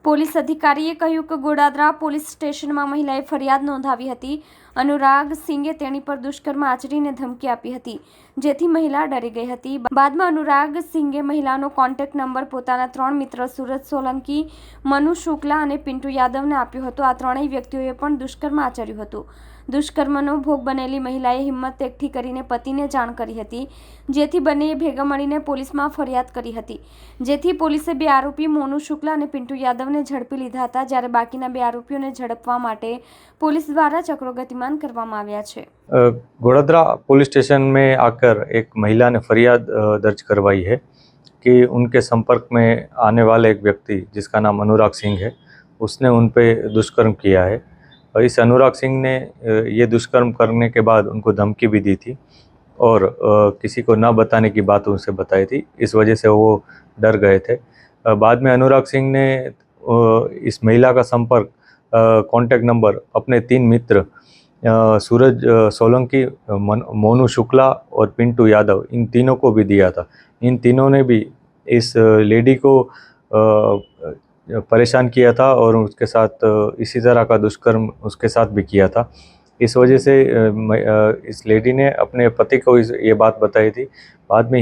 Police અધિકારીએ કહ્યું કે ગોડાદરા પોલીસ સ્ટેશનમાં મહિલાએ ફરિયાદ નોંધાવી હતી. અનુરાગ સિંઘે તેણી પર દુષ્કર્મ આચરીને ધમકી આપી હતી, જેથી મહિલા ડરી ગઈ હતી. બાદમાં અનુરાગ સિંઘે મહિલાનો કોન્ટેક્ટ નંબર પોતાના 3 મિત્ર સુરજ સોલંકી, મનુ શુક્લા અને પિન્ટુ યાદવને આપ્યો હતો. આ ત્રણેય વ્યક્તિઓએ પણ દુષ્કર્મ આચર્યું હતું. દુષ્કર્મનો ભોગ બનેલી મહિલાએ હિંમત એકઠી કરીને પતિને જાણ કરી હતી, જેથી બંનેએ ભેગા મળીને પોલીસમાં ફરિયાદ કરી હતી. જેથી પોલીસે 2 આરોપી મોનુ શુક્લા અને પિન્ટુ યાદવને ઝડપી લીધા હતા, જ્યારે બાકીના 2 આરોપીઓને ઝડપવા માટે पुलिस द्वारा चक्रों गतिमान करवामा આવ્યા છે. गोड़ादरा पुलिस स्टेशन में आकर एक महिला ने फरियाद दर्ज करवाई है कि उनके संपर्क में आने वाले एक व्यक्ति जिसका नाम अनुराग सिंह है, उसने उन पे दुष्कर्म किया है. और इस अनुराग सिंह ने ये दुष्कर्म करने के बाद उनको धमकी भी दी थी और किसी को ना बताने की बात उनसे बताई थी. इस वजह से वो डर गए थे. बाद में अनुराग सिंह ने इस महिला का संपर्क कॉन्टैक्ट नंबर अपने 3 मित्र सूरज सोलंकी, मोनू शुक्ला और पिंटू यादव, इन तीनों को भी दिया था. इन तीनों ने भी इस लेडी को परेशान किया था और उसके साथ इसी तरह का दुष्कर्म उसके साथ भी किया था. इस वजह से इस लेडी ने अपने पति को ये बात बताई थी. बाद में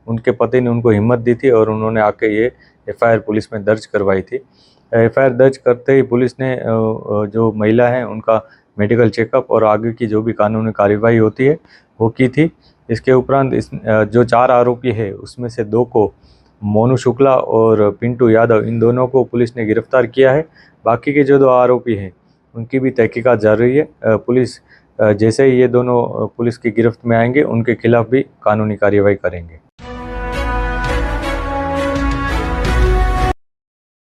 उनके पति ने उनको हिम्मत दी थी और उन्होंने आके ये FIR पुलिस में दर्ज करवाई थी. FIR दर्ज करते ही पुलिस ने जो महिला हैं उनका मेडिकल चेकअप और आगे की जो भी कानूनी कार्यवाही होती है वो की थी. इसके उपरांत जो 4 आरोपी है उसमें से 2 को, मोनू शुक्ला और पिंटू यादव, इन दोनों को पुलिस ने गिरफ्तार किया है. बाकी के जो 2 आरोपी हैं उनकी भी तहकीकात जारी है. पुलिस जैसे ही ये दोनों पुलिस की गिरफ्त में आएंगे उनके खिलाफ भी कानूनी कार्यवाही करेंगे.